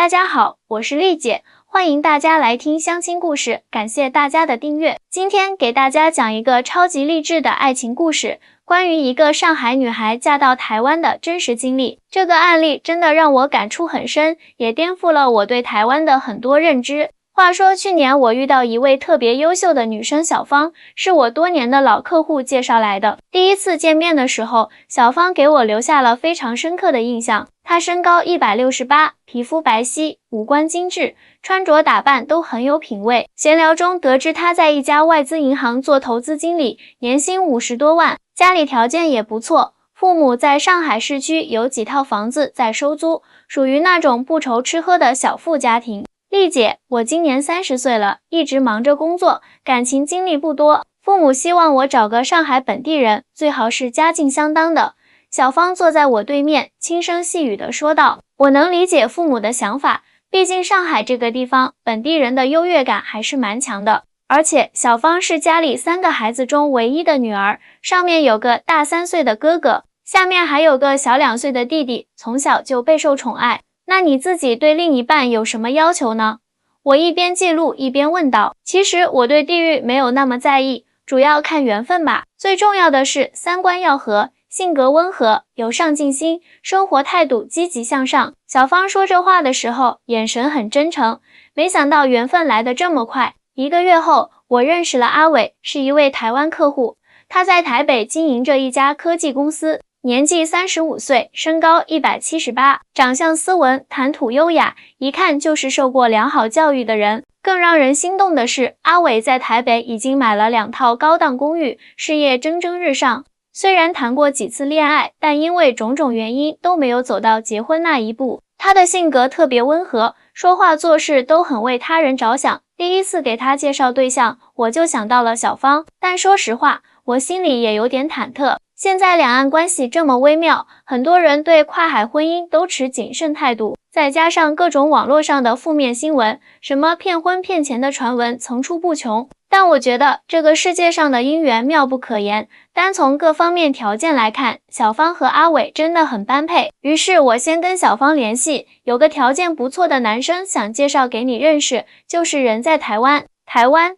大家好，我是丽姐，欢迎大家来听相亲故事，感谢大家的订阅。今天给大家讲一个超级励志的爱情故事，关于一个上海女孩嫁到台湾的真实经历。这个案例真的让我感触很深，也颠覆了我对台湾的很多认知。话说去年我遇到一位特别优秀的女生小芳，是我多年的老客户介绍来的。第一次见面的时候，小芳给我留下了非常深刻的印象。她身高168，皮肤白皙，五官精致，穿着打扮都很有品味。闲聊中得知她在一家外资银行做投资经理，年薪50多万，家里条件也不错，父母在上海市区有几套房子在收租，属于那种不愁吃喝的小富家庭。丽姐，我今年30岁了，一直忙着工作，感情经历不多。父母希望我找个上海本地人，最好是家境相当的。小芳坐在我对面，轻声细语地说道：“我能理解父母的想法，毕竟上海这个地方，本地人的优越感还是蛮强的。而且小芳是家里3个孩子中唯一的女儿，上面有个大3岁的哥哥，下面还有个小2岁的弟弟，从小就备受宠爱。那你自己对另一半有什么要求呢？”我一边记录一边问道。其实我对地域没有那么在意，主要看缘分吧。最重要的是3观要合，性格温和，有上进心，生活态度积极向上。小芳说这话的时候，眼神很真诚。没想到缘分来得这么快。1个月后，我认识了阿伟，是一位台湾客户。他在台北经营着一家科技公司。年纪35岁，身高178，长相斯文，谈吐优雅，一看就是受过良好教育的人。更让人心动的是，阿伟在台北已经买了2套高档公寓，事业蒸蒸日上。虽然谈过几次恋爱，但因为种种原因都没有走到结婚那一步。他的性格特别温和，说话做事都很为他人着想。第一次给他介绍对象，我就想到了小芳，但说实话，我心里也有点忐忑。现在两岸关系这么微妙，很多人对跨海婚姻都持谨慎态度，再加上各种网络上的负面新闻，什么骗婚骗钱的传闻层出不穷。但我觉得这个世界上的姻缘妙不可言，单从各方面条件来看，小芳和阿伟真的很般配。于是我先跟小芳联系，有个条件不错的男生想介绍给你认识，就是人在台湾。台湾？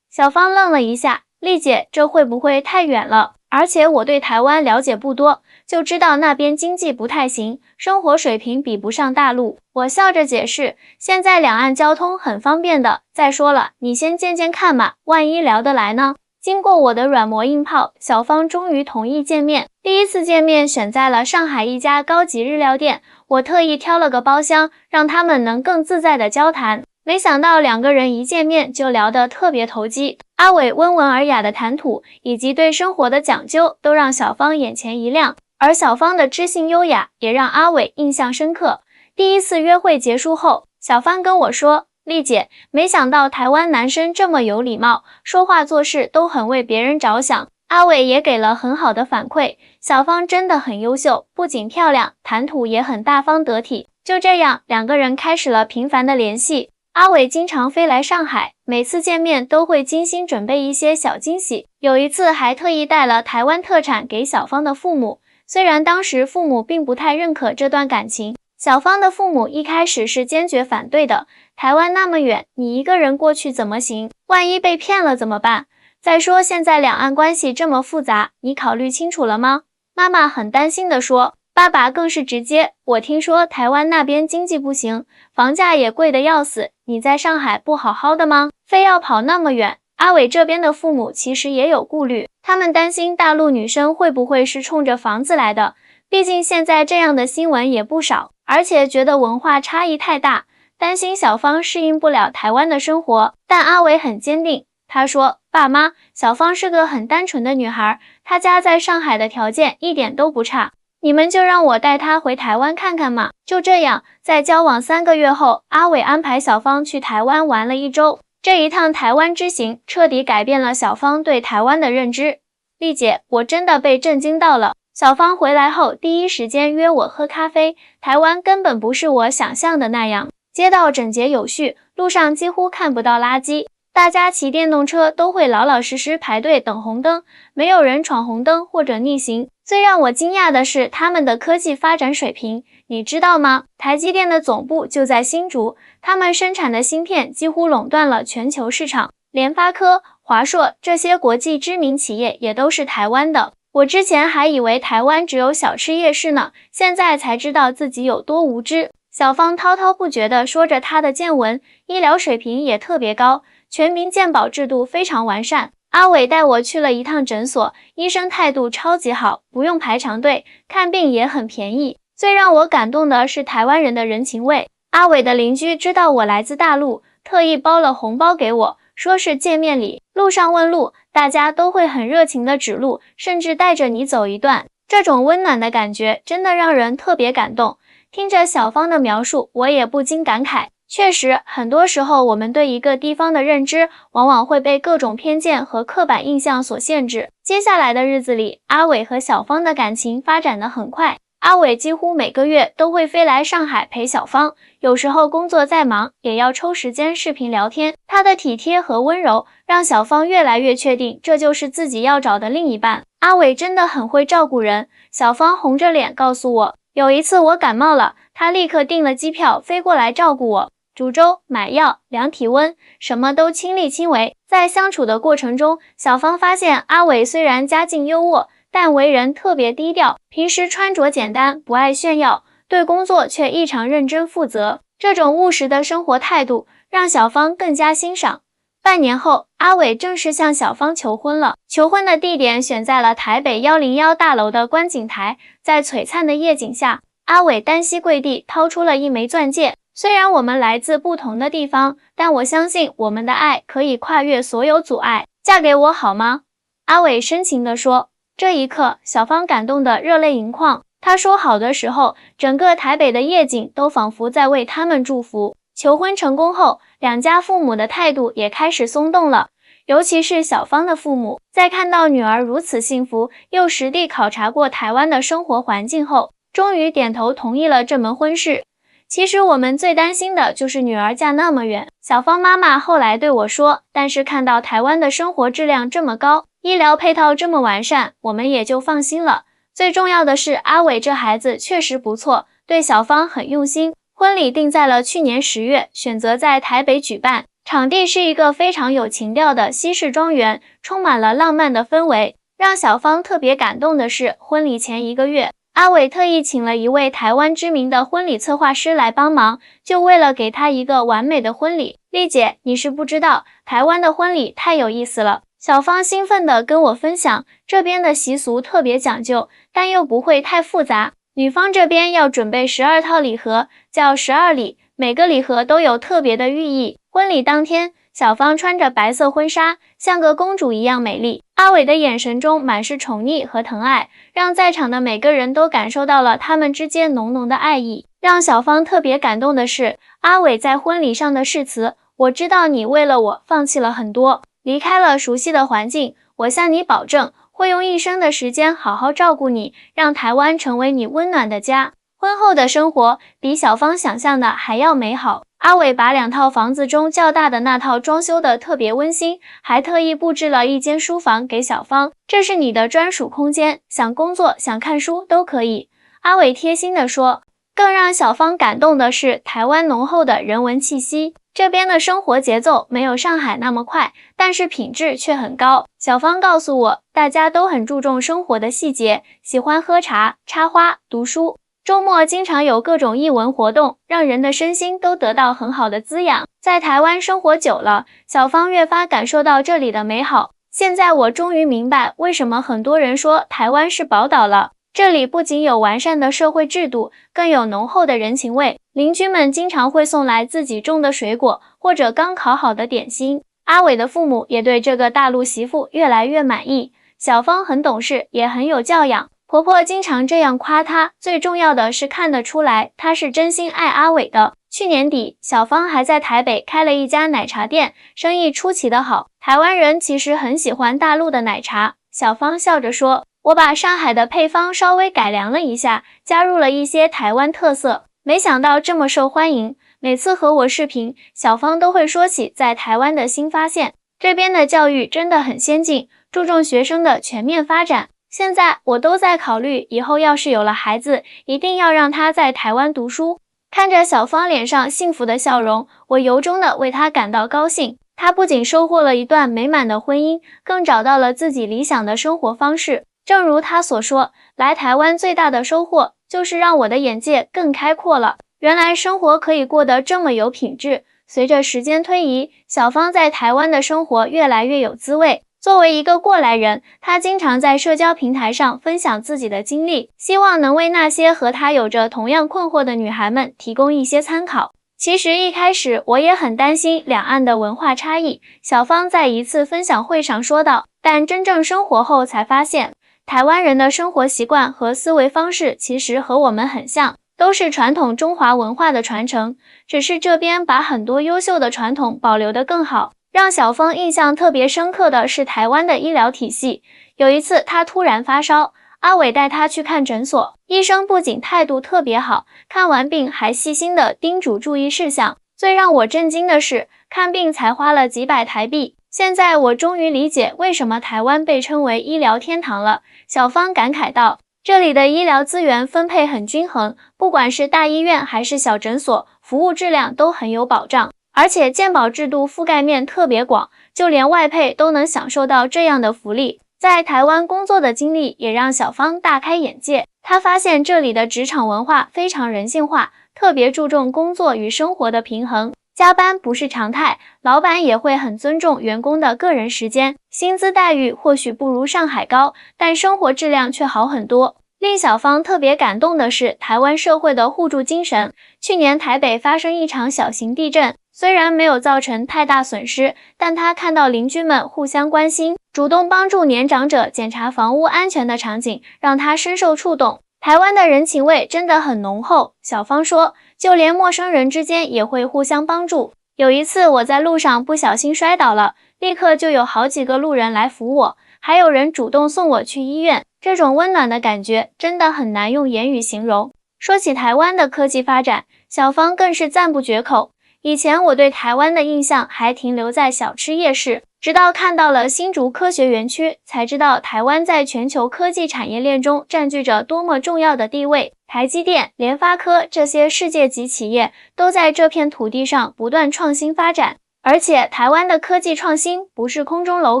小芳愣了一下，丽姐，这会不会太远了？而且我对台湾了解不多，就知道那边经济不太行，生活水平比不上大陆。我笑着解释，现在两岸交通很方便的，再说了，你先见见看嘛，万一聊得来呢？经过我的软磨硬泡，小芳终于同意见面。第一次见面选在了上海一家高级日料店，我特意挑了个包厢，让他们能更自在的交谈。没想到2个人一见面就聊得特别投机，阿伟温文尔雅的谈吐以及对生活的讲究都让小芳眼前一亮，而小芳的知性优雅也让阿伟印象深刻。第一次约会结束后，小芳跟我说，丽姐，没想到台湾男生这么有礼貌，说话做事都很为别人着想。阿伟也给了很好的反馈，小芳真的很优秀，不仅漂亮，谈吐也很大方得体。就这样，2个人开始了频繁的联系。阿伟经常飞来上海，每次见面都会精心准备一些小惊喜，有一次还特意带了台湾特产给小芳的父母。虽然当时父母并不太认可这段感情，小芳的父母一开始是坚决反对的。台湾那么远，你一个人过去怎么行？万一被骗了怎么办？再说现在两岸关系这么复杂，你考虑清楚了吗？妈妈很担心地说。爸爸更是直接，我听说台湾那边经济不行，房价也贵得要死，你在上海不好好的吗？非要跑那么远？阿伟这边的父母其实也有顾虑，他们担心大陆女生会不会是冲着房子来的，毕竟现在这样的新闻也不少，而且觉得文化差异太大，担心小芳适应不了台湾的生活。但阿伟很坚定，他说，爸妈，小芳是个很单纯的女孩，她家在上海的条件一点都不差，你们就让我带她回台湾看看嘛。就这样，在交往3个月后，阿伟安排小芳去台湾玩了1周。这一趟台湾之行彻底改变了小芳对台湾的认知。丽姐，我真的被震惊到了。小芳回来后第一时间约我喝咖啡，台湾根本不是我想象的那样，街道整洁有序，路上几乎看不到垃圾，大家骑电动车都会老老实实排队等红灯，没有人闯红灯或者逆行。最让我惊讶的是他们的科技发展水平，你知道吗？台积电的总部就在新竹，他们生产的芯片几乎垄断了全球市场。联发科、华硕这些国际知名企业也都是台湾的。我之前还以为台湾只有小吃夜市呢，现在才知道自己有多无知。小芳滔滔不绝地说着她的见闻，医疗水平也特别高，全民健保制度非常完善。阿伟带我去了一趟诊所，医生态度超级好，不用排长队，看病也很便宜。最让我感动的是台湾人的人情味。阿伟的邻居知道我来自大陆，特意包了红包给我，说是见面礼。路上问路，大家都会很热情的指路，甚至带着你走一段。这种温暖的感觉真的让人特别感动。听着小芳的描述，我也不禁感慨，确实，很多时候我们对一个地方的认知，往往会被各种偏见和刻板印象所限制。接下来的日子里，阿伟和小芳的感情发展得很快。阿伟几乎每个月都会飞来上海陪小芳，有时候工作再忙，也要抽时间视频聊天。他的体贴和温柔，让小芳越来越确定，这就是自己要找的另一半。阿伟真的很会照顾人。小芳红着脸告诉我，有一次我感冒了，他立刻订了机票飞过来照顾我，煮粥、买药、量体温，什么都亲力亲为。在相处的过程中，小芳发现阿伟虽然家境优渥，但为人特别低调，平时穿着简单，不爱炫耀，对工作却异常认真负责。这种务实的生活态度让小芳更加欣赏。半年后，阿伟正式向小芳求婚了。求婚的地点选在了台北101大楼的观景台，在璀璨的夜景下，阿伟单膝跪地，掏出了一枚钻戒。虽然我们来自不同的地方，但我相信我们的爱可以跨越所有阻碍。嫁给我好吗？阿伟深情地说。这一刻，小芳感动得热泪盈眶。他说好的时候，整个台北的夜景都仿佛在为他们祝福。求婚成功后，两家父母的态度也开始松动了，尤其是小芳的父母，在看到女儿如此幸福，又实地考察过台湾的生活环境后，终于点头同意了这门婚事。其实我们最担心的就是女儿嫁那么远，小芳妈妈后来对我说，但是看到台湾的生活质量这么高，医疗配套这么完善，我们也就放心了。最重要的是，阿伟这孩子确实不错，对小芳很用心。婚礼定在了去年10月，选择在台北举办，场地是一个非常有情调的西式庄园，充满了浪漫的氛围。让小芳特别感动的是，婚礼前1个月，阿伟特意请了一位台湾知名的婚礼策划师来帮忙，就为了给他一个完美的婚礼。丽姐，你是不知道，台湾的婚礼太有意思了。小芳兴奋地跟我分享，这边的习俗特别讲究，但又不会太复杂。女方这边要准备12套礼盒，叫12礼，每个礼盒都有特别的寓意。婚礼当天，小芳穿着白色婚纱，像个公主一样美丽。阿伟的眼神中满是宠溺和疼爱，让在场的每个人都感受到了他们之间浓浓的爱意。让小芳特别感动的是，阿伟在婚礼上的誓词，我知道你为了我放弃了很多，离开了熟悉的环境，我向你保证，会用一生的时间好好照顾你，让台湾成为你温暖的家。婚后的生活比小芳想象的还要美好。阿伟把2套房子中较大的那套装修得特别温馨，还特意布置了一间书房给小芳，这是你的专属空间，想工作想看书都可以。阿伟贴心地说。更让小芳感动的是台湾浓厚的人文气息，这边的生活节奏没有上海那么快，但是品质却很高。小芳告诉我，大家都很注重生活的细节，喜欢喝茶、插花、读书。周末经常有各种艺文活动，让人的身心都得到很好的滋养。在台湾生活久了，小芳越发感受到这里的美好。现在我终于明白，为什么很多人说台湾是宝岛了。这里不仅有完善的社会制度，更有浓厚的人情味。邻居们经常会送来自己种的水果，或者刚烤好的点心。阿伟的父母也对这个大陆媳妇越来越满意。小芳很懂事，也很有教养。婆婆经常这样夸她，最重要的是看得出来，她是真心爱阿伟的。去年底，小芳还在台北开了一家奶茶店，生意出奇的好。台湾人其实很喜欢大陆的奶茶。小芳笑着说，我把上海的配方稍微改良了一下，加入了一些台湾特色，没想到这么受欢迎。每次和我视频，小芳都会说起在台湾的新发现。这边的教育真的很先进，注重学生的全面发展。现在我都在考虑，以后要是有了孩子，一定要让他在台湾读书。看着小芳脸上幸福的笑容，我由衷的为她感到高兴。她不仅收获了一段美满的婚姻，更找到了自己理想的生活方式。正如她所说，来台湾最大的收获就是让我的眼界更开阔了。原来生活可以过得这么有品质。随着时间推移，小芳在台湾的生活越来越有滋味。作为一个过来人，她经常在社交平台上分享自己的经历，希望能为那些和她有着同样困惑的女孩们提供一些参考。其实一开始我也很担心两岸的文化差异，小芳在一次分享会上说道，但真正生活后才发现，台湾人的生活习惯和思维方式其实和我们很像，都是传统中华文化的传承，只是这边把很多优秀的传统保留得更好。让小芳印象特别深刻的是台湾的医疗体系。有一次她突然发烧，阿伟带她去看诊所，医生不仅态度特别好，看完病还细心地叮嘱注意事项。最让我震惊的是，看病才花了几百台币。现在我终于理解为什么台湾被称为医疗天堂了，小芳感慨道。这里的医疗资源分配很均衡，不管是大医院还是小诊所，服务质量都很有保障。而且健保制度覆盖面特别广，就连外配都能享受到这样的福利。在台湾工作的经历也让小芳大开眼界，她发现这里的职场文化非常人性化，特别注重工作与生活的平衡，加班不是常态，老板也会很尊重员工的个人时间，薪资待遇或许不如上海高，但生活质量却好很多。令小芳特别感动的是台湾社会的互助精神。去年台北发生一场小型地震，虽然没有造成太大损失，但她看到邻居们互相关心，主动帮助年长者检查房屋安全的场景，让她深受触动。台湾的人情味真的很浓厚，小芳说，就连陌生人之间也会互相帮助。有一次我在路上不小心摔倒了，立刻就有好几个路人来扶我，还有人主动送我去医院，这种温暖的感觉真的很难用言语形容。说起台湾的科技发展，小芳更是赞不绝口。以前我对台湾的印象还停留在小吃夜市，直到看到了新竹科学园区，才知道台湾在全球科技产业链中占据着多么重要的地位。台积电、联发科这些世界级企业都在这片土地上不断创新发展。而且台湾的科技创新不是空中楼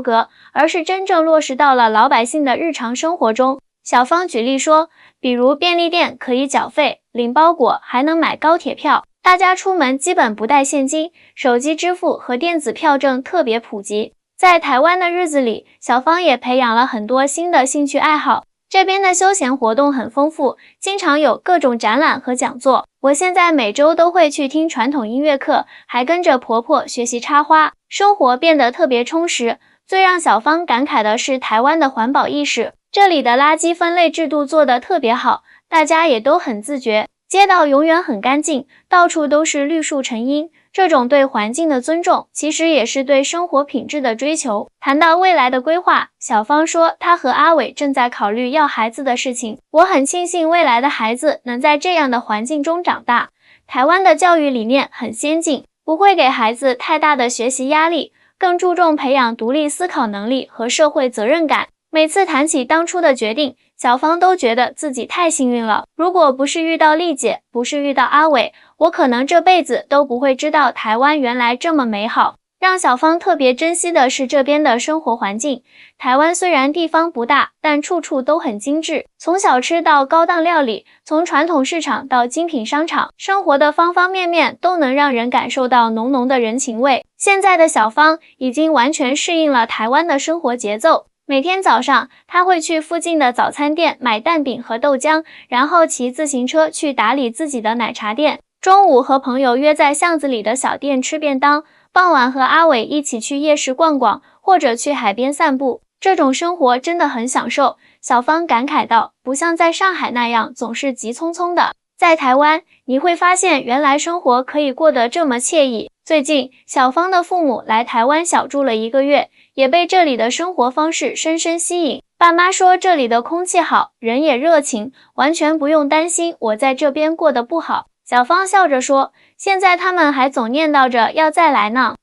阁，而是真正落实到了老百姓的日常生活中。小芳举例说，比如便利店可以缴费、领包裹，还能买高铁票，大家出门基本不带现金，手机支付和电子票证特别普及。在台湾的日子里，小芳也培养了很多新的兴趣爱好。这边的休闲活动很丰富，经常有各种展览和讲座。我现在每周都会去听传统音乐课，还跟着婆婆学习插花，生活变得特别充实。最让小芳感慨的是台湾的环保意识，这里的垃圾分类制度做得特别好，大家也都很自觉，街道永远很干净，到处都是绿树成荫。这种对环境的尊重，其实也是对生活品质的追求。谈到未来的规划，小芳说她和阿伟正在考虑要孩子的事情。我很庆幸未来的孩子能在这样的环境中长大。台湾的教育理念很先进，不会给孩子太大的学习压力，更注重培养独立思考能力和社会责任感。每次谈起当初的决定，小芳都觉得自己太幸运了。如果不是遇到丽姐，不是遇到阿伟，我可能这辈子都不会知道台湾原来这么美好。让小芳特别珍惜的是这边的生活环境。台湾虽然地方不大，但处处都很精致，从小吃到高档料理，从传统市场到精品商场，生活的方方面面都能让人感受到浓浓的人情味。现在的小芳已经完全适应了台湾的生活节奏。每天早上，她会去附近的早餐店买蛋饼和豆浆，然后骑自行车去打理自己的奶茶店。中午和朋友约在巷子里的小店吃便当，傍晚和阿伟一起去夜市逛逛，或者去海边散步。这种生活真的很享受。小芳感慨道，不像在上海那样总是急匆匆的。在台湾，你会发现原来生活可以过得这么惬意。最近，小芳的父母来台湾小住了1个月，也被这里的生活方式深深吸引。爸妈说这里的空气好，人也热情，完全不用担心我在这边过得不好。小芳笑着说，现在他们还总念叨着要再来呢。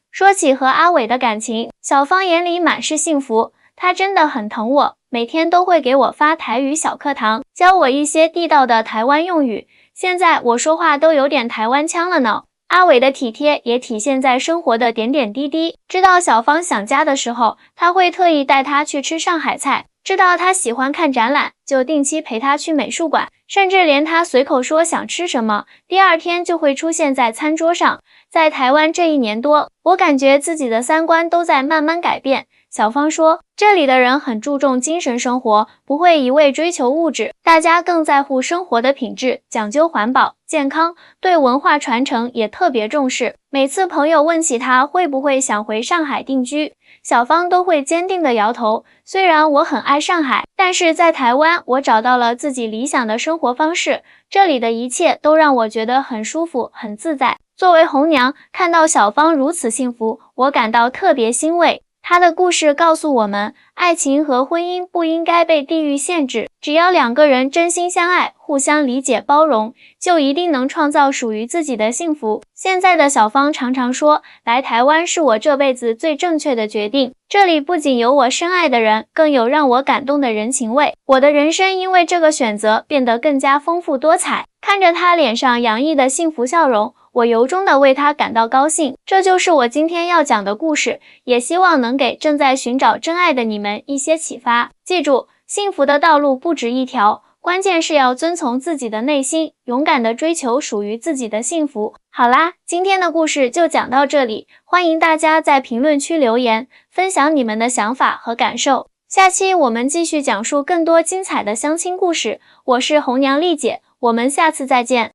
说起和阿伟的感情，小芳眼里满是幸福，他真的很疼我，每天都会给我发台语小课堂，教我一些地道的台湾用语。现在我说话都有点台湾腔了呢。阿伟的体贴也体现在生活的点点滴滴。知道小芳想家的时候，他会特意带她去吃上海菜；知道她喜欢看展览，就定期陪她去美术馆，甚至连她随口说想吃什么，第二天就会出现在餐桌上。在台湾这1年多，我感觉自己的三观都在慢慢改变。小芳说，这里的人很注重精神生活，不会一味追求物质，大家更在乎生活的品质，讲究环保、健康，对文化传承也特别重视。每次朋友问起她会不会想回上海定居，小芳都会坚定地摇头。虽然我很爱上海，但是在台湾我找到了自己理想的生活方式，这里的一切都让我觉得很舒服、很自在。作为红娘，看到小芳如此幸福，我感到特别欣慰。她的故事告诉我们，爱情和婚姻不应该被地域限制，只要2个人真心相爱，互相理解包容，就一定能创造属于自己的幸福。现在的小芳常常说，来台湾是我这辈子最正确的决定，这里不仅有我深爱的人，更有让我感动的人情味。我的人生因为这个选择变得更加丰富多彩。看着她脸上洋溢的幸福笑容，我由衷地为她感到高兴。这就是我今天要讲的故事，也希望能给正在寻找真爱的你们一些启发。记住，幸福的道路不止一条，关键是要遵从自己的内心，勇敢地追求属于自己的幸福。好啦，今天的故事就讲到这里，欢迎大家在评论区留言，分享你们的想法和感受。下期我们继续讲述更多精彩的相亲故事。我是红娘丽姐，我们下次再见。